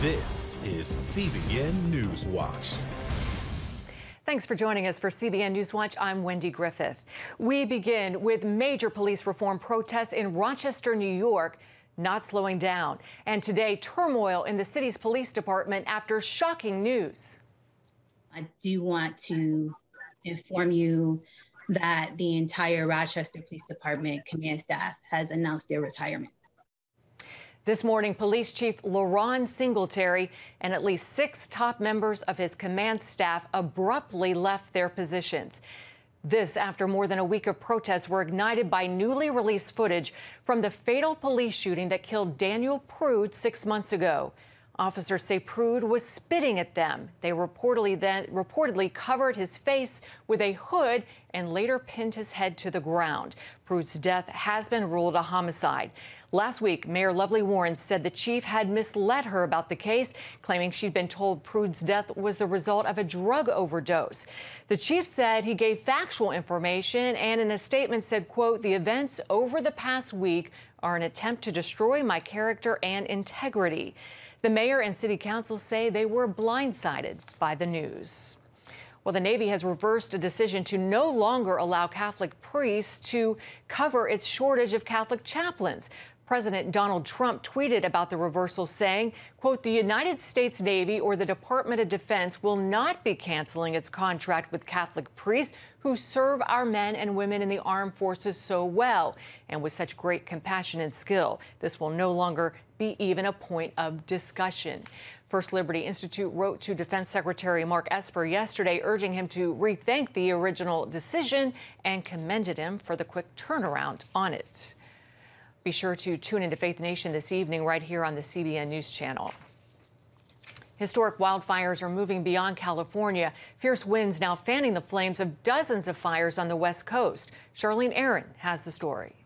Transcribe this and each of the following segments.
This is CBN NewsWatch. Thanks for joining us for CBN NewsWatch. I'm Wendy Griffith. We begin with major police reform protests in Rochester, New York, not slowing down. And today, turmoil in the city's police department after shocking news. I do want to inform you that the entire Rochester Police Department command staff has announced their retirement. This morning, Police Chief LaRon Singletary and at least 6 top members of his command staff abruptly left their positions. This after more than a week of protests were ignited by newly released footage from the fatal police shooting that killed Daniel Prude 6 months ago. Officers say Prude was spitting at them. They reportedly covered his face with a hood and later pinned his head to the ground. Prude's death has been ruled a homicide. Last week, Mayor Lovely Warren said the chief had misled her about the case, claiming she'd been told Prude's death was the result of a drug overdose. The chief said he gave factual information and in a statement said, quote, "The events over the past week are an attempt to destroy my character and integrity." The mayor and city council say they were blindsided by the news. Well, the Navy has reversed a decision to no longer allow Catholic priests to cover its shortage of Catholic chaplains. President Donald Trump tweeted about the reversal, saying, quote, "The United States Navy or the Department of Defense will not be canceling its contract with Catholic priests who serve our men and women in the armed forces so well and with such great compassion and skill. This will no longer be even a point of discussion." First Liberty Institute wrote to Defense Secretary Mark Esper yesterday, urging him to rethink the original decision and commended him for the quick turnaround on it. Be sure to tune into Faith Nation this evening right here on the CBN News Channel. Historic wildfires are moving beyond California. Fierce winds now fanning the flames of dozens of fires on the West Coast. Charlene Aaron has the story.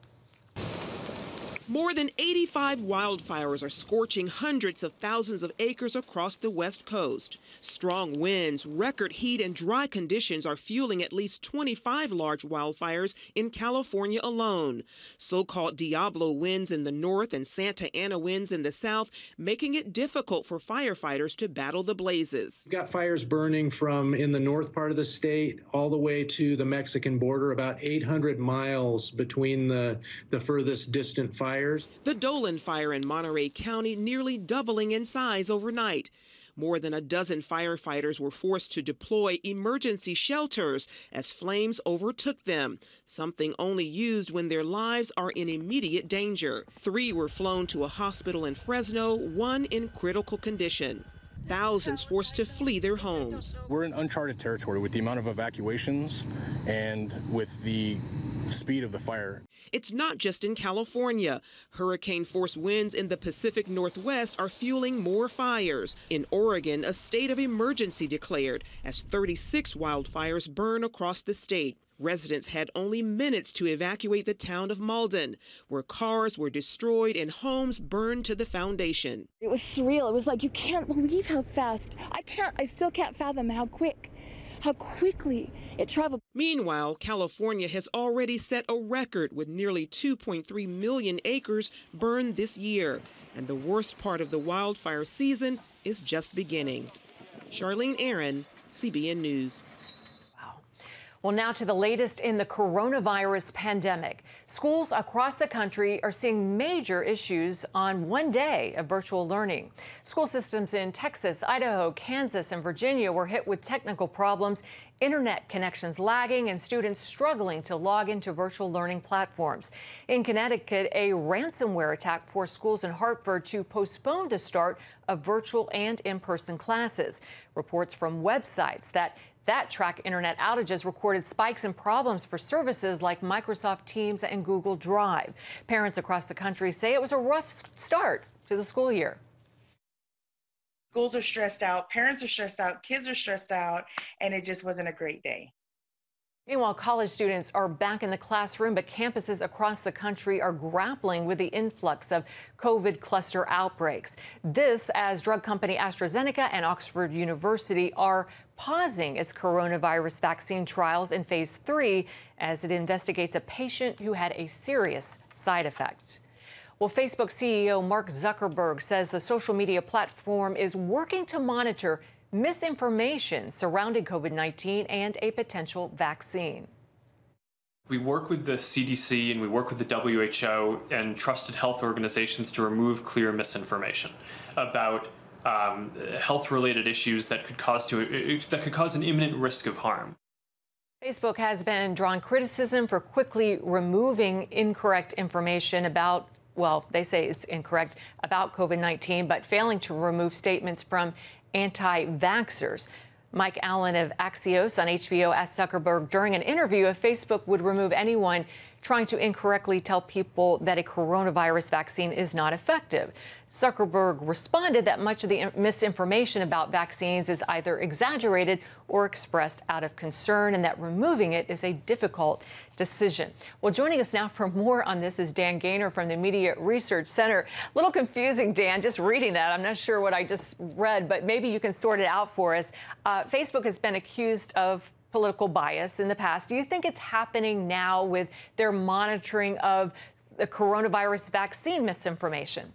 More than 85 wildfires are scorching hundreds of thousands of acres across the West Coast. Strong winds, record heat, and dry conditions are fueling at least 25 large wildfires in California alone. So-called Diablo winds in the north and Santa Ana winds in the south, making it difficult for firefighters to battle the blazes. We've got fires burning from in the north part of the state all the way to the Mexican border, about 800 miles between the furthest distant fires. The Dolan fire in Monterey County nearly doubling in size overnight. More than a dozen firefighters were forced to deploy emergency shelters as flames overtook them, something only used when their lives are in immediate danger. 3 were flown to a hospital in Fresno, 1 in critical condition. Thousands forced to flee their homes. We're in uncharted territory with the amount of evacuations and with the speed of the fire. It's not just in California. Hurricane-force winds in the Pacific Northwest are fueling more fires. In Oregon, a state of emergency declared as 36 wildfires burn across the state. Residents had only minutes to evacuate the town of Malden, where cars were destroyed and homes burned to the foundation. It was surreal. It was like, you can't believe how fast. I still can't fathom how quickly it traveled. Meanwhile, California has already set a record with nearly 2.3 million acres burned this year. And the worst part of the wildfire season is just beginning. Charlene Aaron, CBN News. Well, now to the latest in the coronavirus pandemic. Schools across the country are seeing major issues on one day of virtual learning. School systems in Texas, Idaho, Kansas, and Virginia were hit with technical problems, internet connections lagging, and students struggling to log into virtual learning platforms. In Connecticut, a ransomware attack forced schools in Hartford to postpone the start of virtual and in-person classes. Reports from websites that track internet outages recorded spikes and problems for services like Microsoft Teams and Google Drive. Parents across the country say it was a rough start to the school year. Schools are stressed out, parents are stressed out, kids are stressed out, and it just wasn't a great day. Meanwhile, college students are back in the classroom, but campuses across the country are grappling with the influx of COVID cluster outbreaks. This as drug company AstraZeneca and Oxford University are pausing its coronavirus vaccine trials in phase 3 as it investigates a patient who had a serious side effect. Well, Facebook CEO Mark Zuckerberg says the social media platform is working to monitor misinformation surrounding COVID-19 and a potential vaccine. We work with the CDC and we work with the WHO and trusted health organizations to remove clear misinformation about health-related issues that could cause an imminent risk of harm. Facebook has been drawing criticism for quickly removing incorrect information about, well, they say it's incorrect about COVID-19, but failing to remove statements from anti-vaxxers. Mike Allen of Axios on HBO asked Zuckerberg during an interview if Facebook would remove anyone trying to incorrectly tell people that a coronavirus vaccine is not effective. Zuckerberg responded that much of the misinformation about vaccines is either exaggerated or expressed out of concern, and that removing it is a difficult decision. Well, joining us now for more on this is Dan Gaynor from the Media Research Center. A little confusing, Dan, just reading that. I'm not sure what I just read, but maybe you can sort it out for us. Facebook has been accused of political bias in the past. Do you think it's happening now with their monitoring of the coronavirus vaccine misinformation?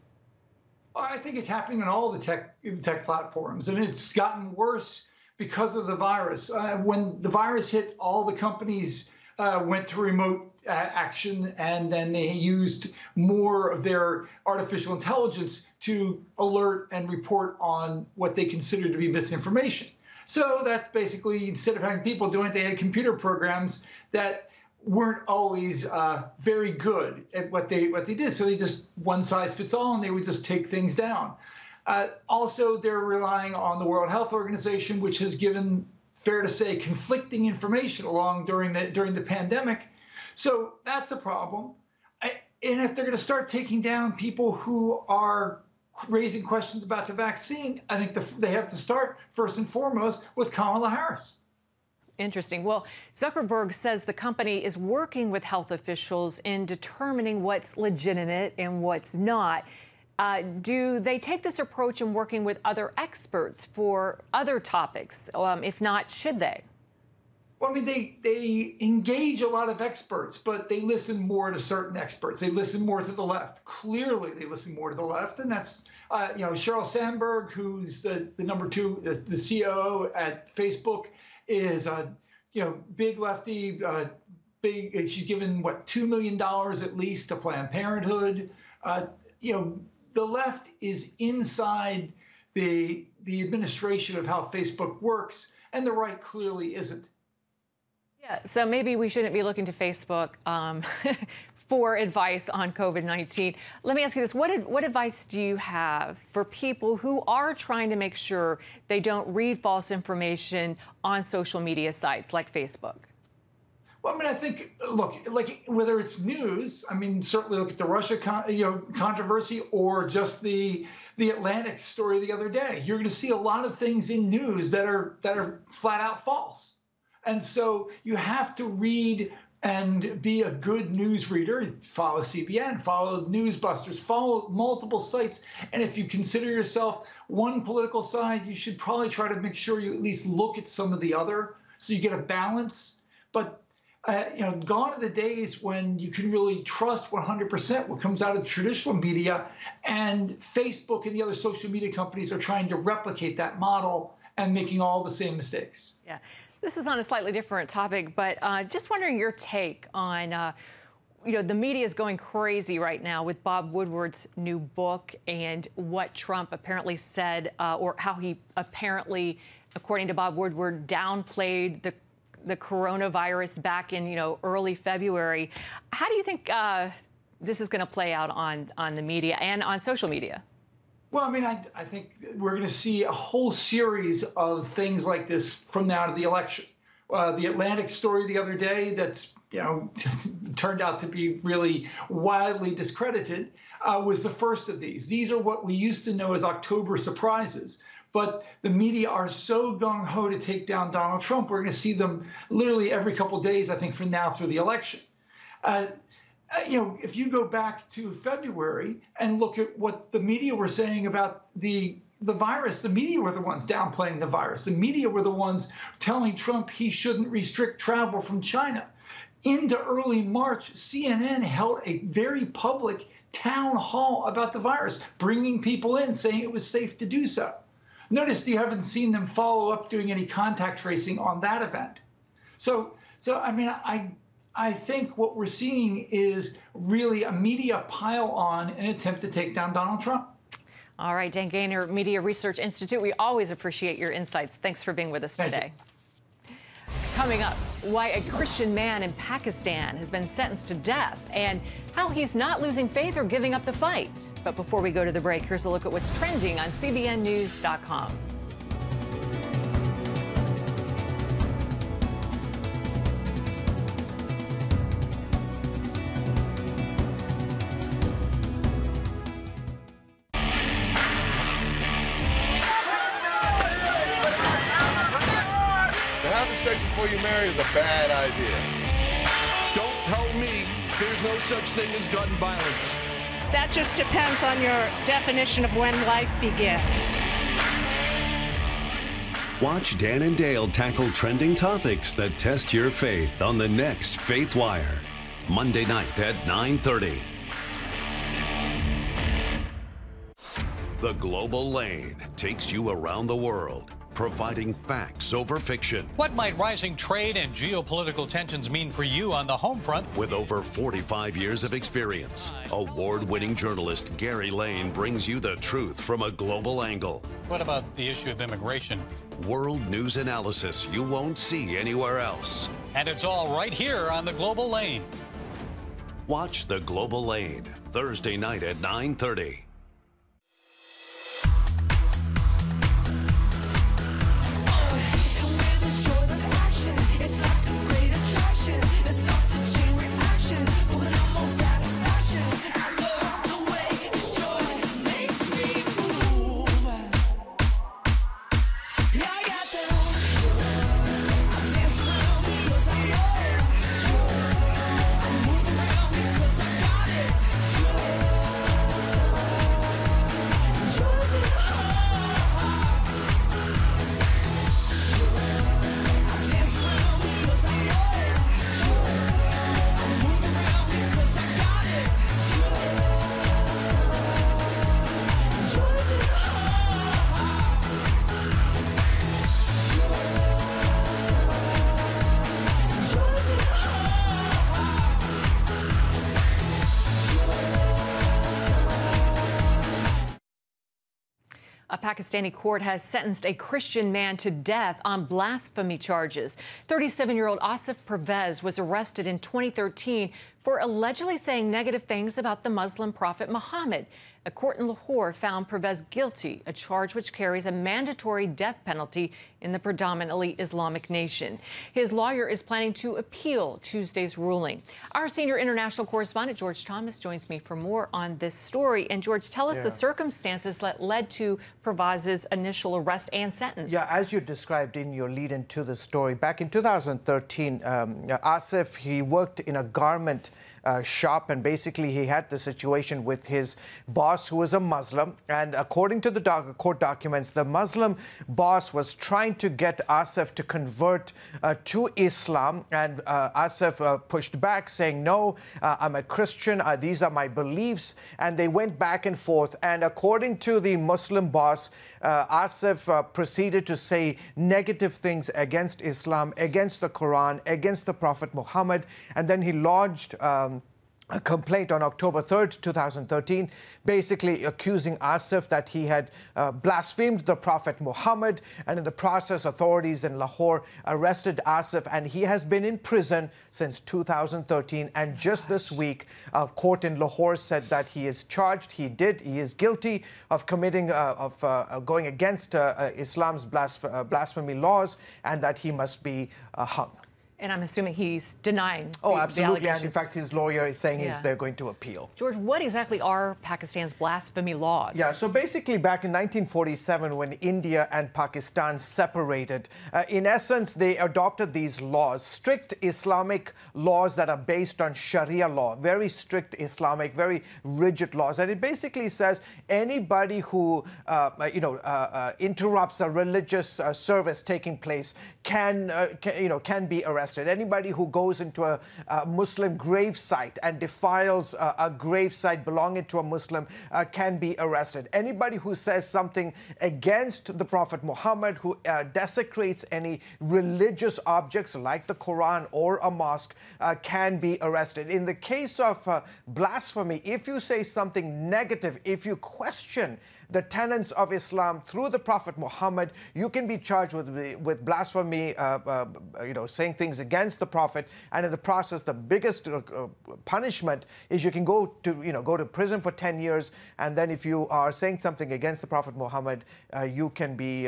I think it's happening on all the tech platforms, and it's gotten worse because of the virus. When the virus hit, all the companies went to remote action, and then they used more of their artificial intelligence to alert and report on what they considered to be misinformation. So that basically, instead of having people doing it, they had computer programs that weren't always very good at what they did. So they just one size fits all, and they would just take things down. Also, they're relying on the World Health Organization, which has given, fair to say, conflicting information along during the pandemic. So that's a problem. And if they're going to start taking down people who are raising questions about the vaccine, I think they have to start first and foremost with Kamala Harris. Interesting. Well, Zuckerberg says the company is working with health officials in determining what's legitimate and what's not. Do they take this approach in working with other experts for other topics? If not, should they? Well, I mean, they engage a lot of experts, but they listen more to certain experts. They listen more to the left. Clearly, they listen more to the left, and that's Sheryl Sandberg, who's the number two, the COO at Facebook, is big lefty, big. She's given $2 million at least to Planned Parenthood. The left is inside the administration of how Facebook works, and the right clearly isn't. Yeah, so maybe we shouldn't be looking to Facebook for advice on COVID-19. Let me ask you this. What advice do you have for people who are trying to make sure they don't read false information on social media sites like Facebook? Well, I mean, I think, look, like whether it's news, I mean, certainly look at the Russia controversy or just the Atlantic story the other day. You're going to see a lot of things in news that are flat out false. And so you have to read and be a good news reader. Follow CBN, follow Newsbusters, follow multiple sites. And if you consider yourself one political side, you should probably try to make sure you at least look at some of the other so you get a balance. But gone are the days when you can really trust 100% what comes out of traditional media, and Facebook and the other social media companies are trying to replicate that model and making all the same mistakes. Yeah. This is on a slightly different topic, but just wondering your take on, the media is going crazy right now with Bob Woodward's new book and what Trump apparently said, or how he apparently, according to Bob Woodward, downplayed the coronavirus back in, early February. How do you think this is going to play out on the media and on social media? Well, I mean, I think we're going to see a whole series of things like this from now to the election. The Atlantic story the other day that's, turned out to be really wildly discredited was the first of these. These are what we used to know as October surprises. But the media are so gung-ho to take down Donald Trump, we're going to see them literally every couple of days, I think, from now through the election. If you go back to February and look at what the media were saying about the virus, the media were the ones downplaying the virus. The media were the ones telling Trump he shouldn't restrict travel from China. Into early March, CNN held a very public town hall about the virus, bringing people in, saying it was safe to do so. Notice you haven't seen them follow up doing any contact tracing on that event. So I mean, I think what we're seeing is really a media pile on in an attempt to take down Donald Trump. All right, Dan Gaynor, Media Research Institute. We always appreciate your insights. Thanks for being with us today. Coming up, why a Christian man in Pakistan has been sentenced to death and how he's not losing faith or giving up the fight. But before we go to the break, here's a look at what's trending on CBNNews.com. Before you marry is a bad idea. Don't tell me there's no such thing as gun violence. That just depends on your definition of when life begins. Watch Dan and Dale tackle trending topics that test your faith on the next Faith Wire, Monday night at 9:30. The Global Lane takes you around the world, providing facts over fiction. What might rising trade and geopolitical tensions mean for you on the home front? With over 45 years of experience, award-winning journalist Gary Lane brings you the truth from a global angle. What about the issue of immigration? World news analysis you won't see anywhere else. And it's all right here on the Global Lane. Watch The Global Lane, Thursday night at 9:30. A Pakistani court has sentenced a Christian man to death on blasphemy charges. 37-year-old Asif Pervez was arrested in 2013 for allegedly saying negative things about the Muslim prophet Muhammad. A court in Lahore found Pervez guilty, a charge which carries a mandatory death penalty in the predominantly Islamic nation. His lawyer is planning to appeal Tuesday's ruling. Our senior international correspondent, George Thomas, joins me for more on this story. And George, tell us the circumstances that led to Pervez's initial arrest and sentence. Yeah, as you described in your lead into the story, back in 2013, Asif, he worked in a garment shop, and basically he had the situation with his boss who was a Muslim, and according to the court documents, the Muslim boss was trying to get Asif to convert to Islam, and Asif pushed back saying, no, I'm a Christian, these are my beliefs, and they went back and forth. And according to the Muslim boss, Asif proceeded to say negative things against Islam, against the Quran, against the Prophet Muhammad, and then he lodged a complaint on October 3rd, 2013, basically accusing Asif that he had blasphemed the Prophet Muhammad, and in the process, authorities in Lahore arrested Asif, and he has been in prison since 2013. And just this week, a court in Lahore said that he is charged, he is guilty of committing, going against Islam's blasphemy laws, and that he must be hung. And I'm assuming he's denying absolutely. And in fact, his lawyer is saying they're going to appeal. George, what exactly are Pakistan's blasphemy laws? Yeah, so basically back in 1947, when India and Pakistan separated, in essence, they adopted these laws, strict Islamic laws that are based on Sharia law, very strict Islamic, very rigid laws. And it basically says anybody who, interrupts a religious service taking place can be arrested. arrested. Anybody who goes into a Muslim grave site and defiles a grave site belonging to a Muslim can be arrested. Anybody who says something against the Prophet Muhammad, who desecrates any religious objects like the Quran or a mosque, can be arrested. In the case of blasphemy, if you say something negative, if you question the tenets of Islam through the Prophet Muhammad, you can be charged with blasphemy, saying things against the Prophet, and in the process, the biggest punishment is you can go to prison for 10 years, and then if you are saying something against the Prophet Muhammad, you can be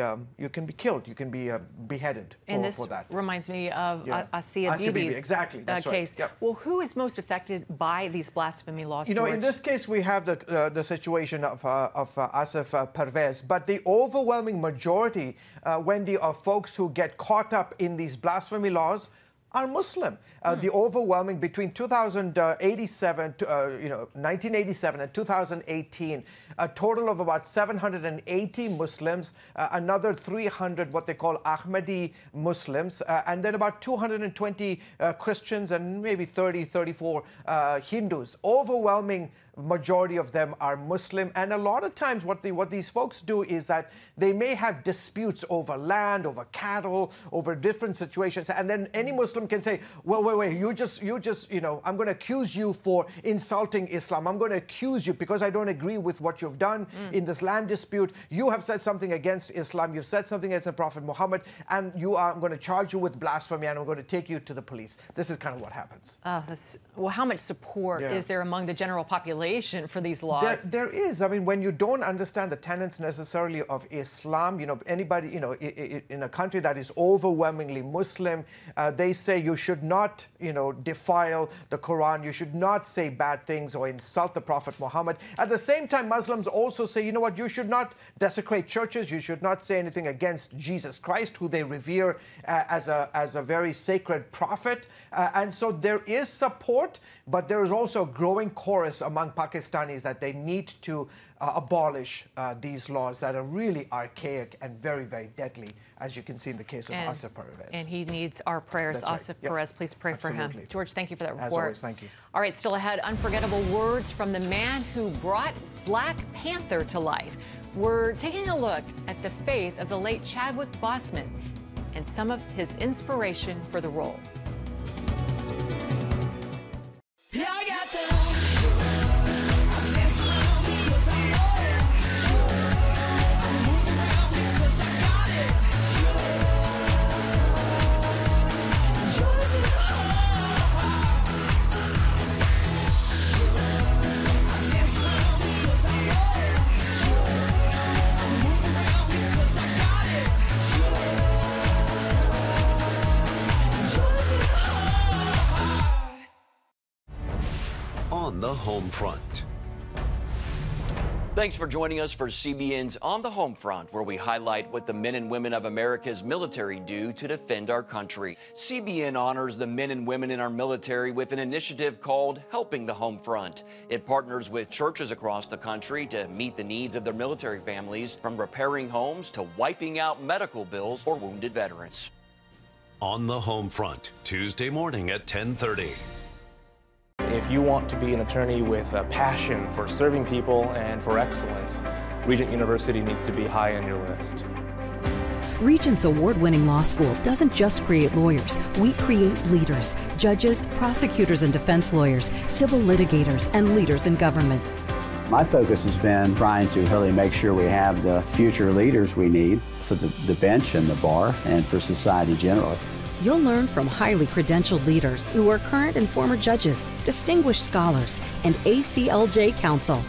killed, you can be beheaded for that. And this reminds me of Asia Bibi's exactly, that's case. Right. Yep. Well, who is most affected by these blasphemy laws? In this case, we have the situation of Asif Pervez, but the overwhelming majority, Wendy, of folks who get caught up in these blasphemy laws are Muslim. The overwhelming between 1987 and 2018, a total of about 780 Muslims, another 300 what they call Ahmadi Muslims, and then about 220 Christians and maybe 34 Hindus. Overwhelming majority of them are Muslim, and a lot of times what these folks do is that they may have disputes over land, over cattle, over different situations, and then any Muslim can say, well, wait, you just, I'm going to accuse you for insulting Islam. I'm going to accuse you because I don't agree with what you've done in this land dispute. You have said something against Islam. You've said something against the Prophet Muhammad, and I'm going to charge you with blasphemy, and I'm going to take you to the police. This is kind of what happens. Well, how much support is there among the general population for these laws? There is. I mean, when you don't understand the tenets necessarily of Islam, anybody, in a country that is overwhelmingly Muslim, they say you should not, defile the Quran. You should not say bad things or insult the Prophet Muhammad. At the same time, Muslims also say, you know what, you should not desecrate churches. You should not say anything against Jesus Christ, who they revere as a very sacred prophet. And so there is support, but there is also a growing chorus among Pakistanis that they need to abolish these laws that are really archaic and very, very deadly, as you can see in the case of Asif Pervez. And he needs our prayers. That's Asif right. Pervez, please pray for him. George, thank you for that report. As always, thank you. All right, still ahead, unforgettable words from the man who brought Black Panther to life. We're taking a look at the faith of the late Chadwick Boseman and some of his inspiration for the role. On the home front. Thanks for joining us for CBN's On the Home Front, where we highlight what the men and women of America's military do to defend our country. CBN honors the men and women in our military with an initiative called Helping the Home Front. It partners with churches across the country to meet the needs of their military families, from repairing homes to wiping out medical bills for wounded veterans. On the Home Front, Tuesday morning at 10:30. If you want to be an attorney with a passion for serving people and for excellence, Regent University needs to be high on your list. Regent's award-winning law school doesn't just create lawyers. We create leaders, judges, prosecutors and defense lawyers, civil litigators, and leaders in government. My focus has been trying to really make sure we have the future leaders we need for the bench and the bar and for society generally. You'll learn from highly credentialed leaders who are current and former judges, distinguished scholars, and ACLJ counsel.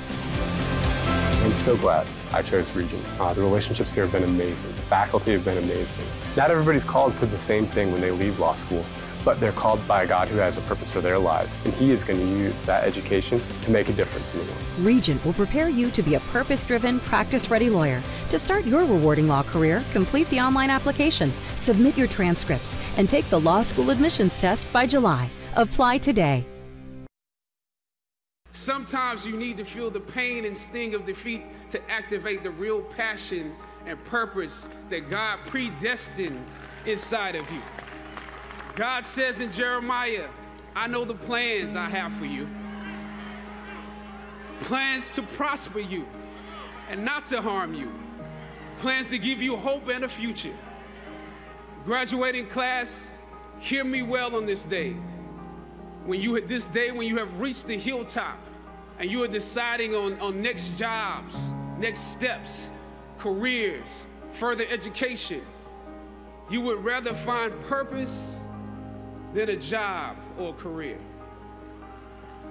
I'm so glad I chose Regent. The relationships here have been amazing. The faculty have been amazing. Not everybody's called to the same thing when they leave law school, but they're called by a God who has a purpose for their lives, and He is going to use that education to make a difference in the world. Regent will prepare you to be a purpose-driven, practice-ready lawyer. To start your rewarding law career, complete the online application, submit your transcripts, and take the law school admissions test by July. Apply today. Sometimes you need to feel the pain and sting of defeat to activate the real passion and purpose that God predestined inside of you. God says in Jeremiah, I know the plans I have for you. Plans to prosper you and not to harm you. Plans to give you hope and a future. Graduating class, hear me well on this day. When you have reached the hilltop and you are deciding on next jobs, next steps, careers, further education, you would rather find purpose than a job or a career.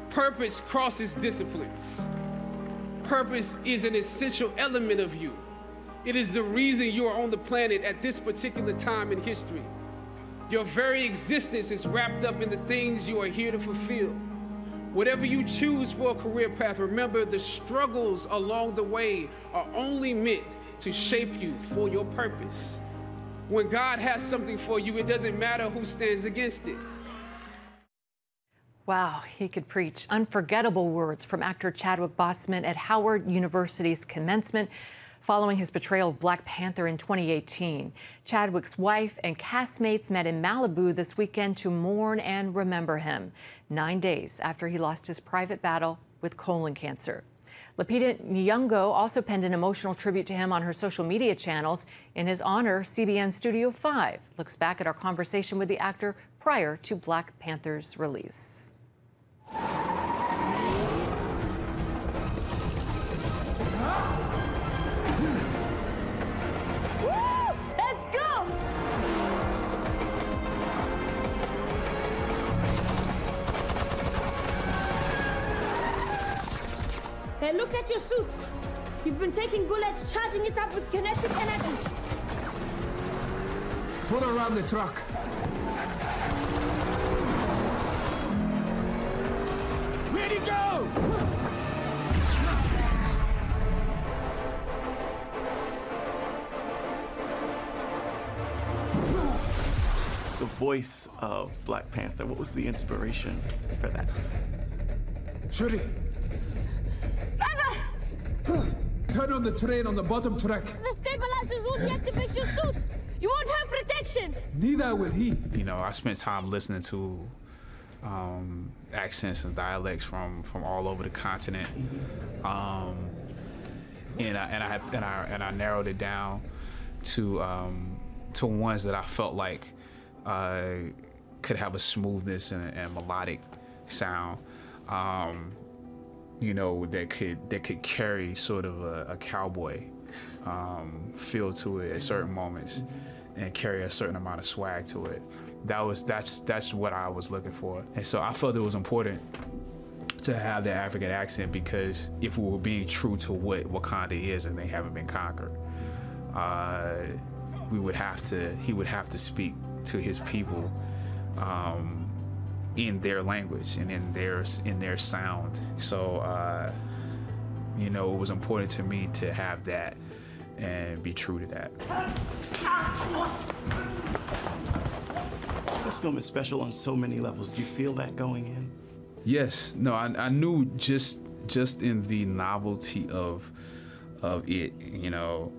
Purpose crosses disciplines. Purpose is an essential element of you. It is the reason you are on the planet at this particular time in history. Your very existence is wrapped up in the things you are here to fulfill. Whatever you choose for a career path, remember the struggles along the way are only meant to shape you for your purpose. When God has something for you, it doesn't matter who stands against it. Wow, he could preach. Unforgettable words from actor Chadwick Boseman at Howard University's commencement following his portrayal of Black Panther in 2018. Chadwick's wife and castmates met in Malibu this weekend to mourn and remember him, 9 days after he lost his private battle with colon cancer. Lupita Nyong'o also penned an emotional tribute to him on her social media channels. In his honor, CBN Studio 5 looks back at our conversation with the actor prior to Black Panther's release. Let's go! Hey, look at your suit. You've been taking bullets, charging it up with kinetic energy. Put around the truck. Where'd he go? The voice of Black Panther, what was the inspiration for that? Shuri. Turn on the train on the bottom track. The stabilizers won't deactivate your suit. You won't have protection. Neither will he. You know, I spent time listening to accents and dialects from all over the continent, and I narrowed it down to ones that I felt like could have a smoothness and melodic sound. You know, that could carry sort of a cowboy feel to it at certain moments, and carry a certain amount of swag to it. That's what I was looking for, and so I felt it was important to have the African accent, because if we were being true to what Wakanda is and they haven't been conquered, he would have to speak to his people in their language and in their sound. So you know, it was important to me to have that and be true to that. This film is special on so many levels. Do you feel that going in? Yes. No, I knew just in the novelty of it, you know,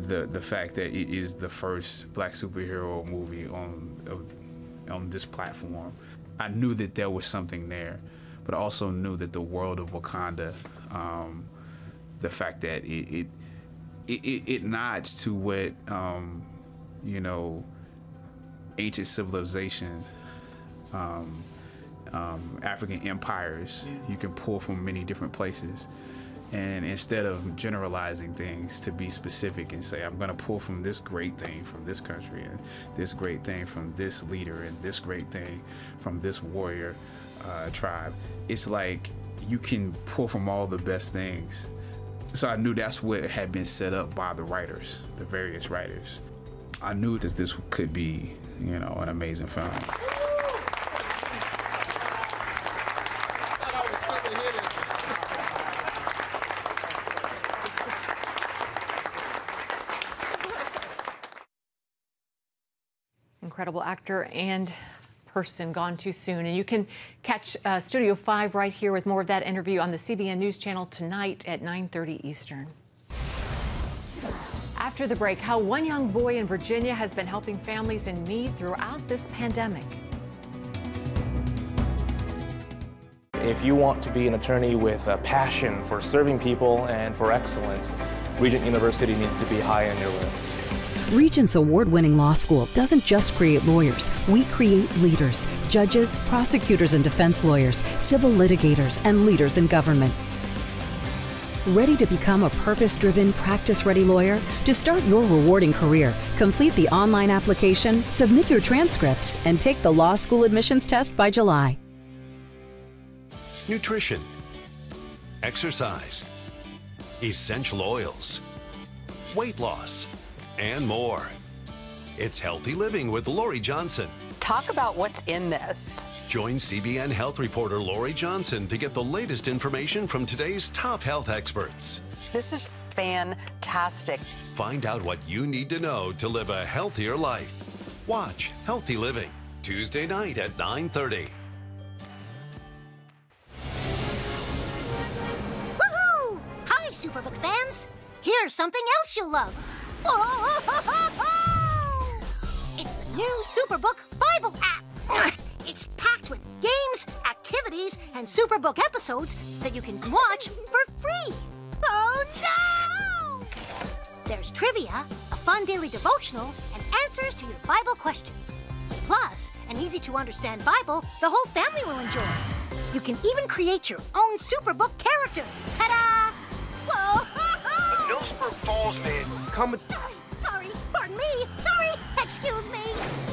the fact that it is the first Black superhero movie on this platform. I knew that there was something there, but I also knew that the world of Wakanda, the fact that it nods to what you know, ancient civilization, African empires, you can pull from many different places. And instead of generalizing things, to be specific and say, I'm going to pull from this great thing from this country, and this great thing from this leader, and this great thing from this warrior tribe. It's like you can pull from all the best things. So I knew that's what had been set up by the writers, the various writers. I knew that this could be, you know, an amazing film. Incredible actor and person gone too soon. And you can catch Studio 5 right here with more of that interview on the CBN News Channel tonight at 9:30 Eastern. After After the break, how one young boy in Virginia has been helping families in need throughout this pandemic. If you want to be an attorney with a passion for serving people and for excellence, Regent University needs to be high on your list. Regent's award-winning law school doesn't just create lawyers. We create leaders, judges, prosecutors and defense lawyers, civil litigators, and leaders in government. Ready to become a purpose-driven, practice-ready lawyer? To start your rewarding career, complete the online application, submit your transcripts, and take the law school admissions test by July. Nutrition, exercise, essential oils, weight loss, and more. It's Healthy Living with Lori Johnson. Talk about what's in this. Join CBN health reporter Lori Johnson to get the latest information from today's top health experts. This is fantastic. Find out what you need to know to live a healthier life. Watch Healthy Living, Tuesday night at 9:30. Woohoo! Hi, Superbook fans. Here's something else you'll love. It's the new Superbook Bible app. It's packed with games, activities, and Superbook episodes that you can watch for free. Oh no! There's trivia, a fun daily devotional, and answers to your Bible questions. Plus, an easy-to-understand Bible the whole family will enjoy. You can even create your own Superbook character. Ta-da! Whoa! Millsburg Falls man coming. Sorry, pardon me. Sorry, excuse me.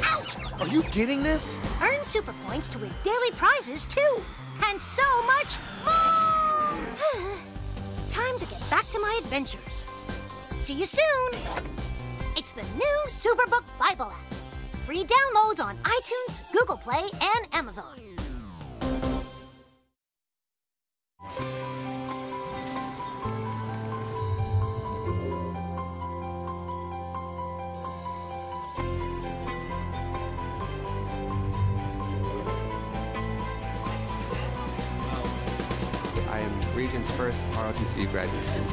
Ouch! Are you getting this? Earn super points to win daily prizes too, and so much more. Time to get back to my adventures. See you soon. It's the new Superbook Bible app. Free downloads on iTunes, Google Play, and Amazon. I am Regent's first ROTC graduate student.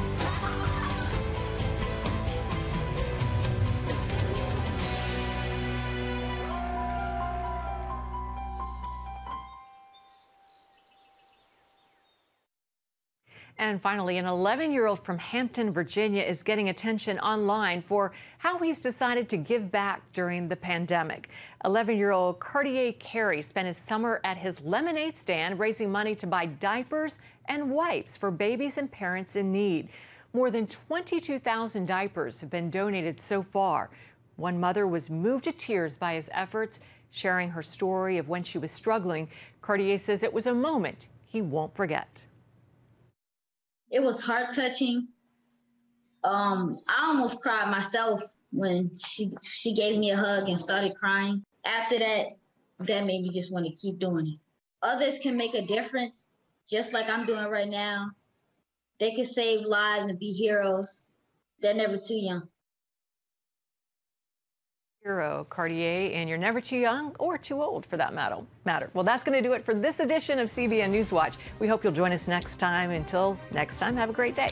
And finally, an 11-year-old from Hampton, Virginia is getting attention online for how he's decided to give back during the pandemic. 11-year-old Cartier Carey spent his summer at his lemonade stand raising money to buy diapers and wipes for babies and parents in need. More than 22,000 diapers have been donated so far. One mother was moved to tears by his efforts, sharing her story of when she was struggling. Cartier says it was a moment he won't forget. It was heart-touching. I almost cried myself when she gave me a hug and started crying. After that, that made me just want to keep doing it. Others can make a difference, just like I'm doing right now. They can save lives and be heroes. They're never too young. Hero, Cartier, and you're never too young or too old for that matter. Well, that's going to do it for this edition of CBN NewsWatch. We hope you'll join us next time. Until next time, have a great day.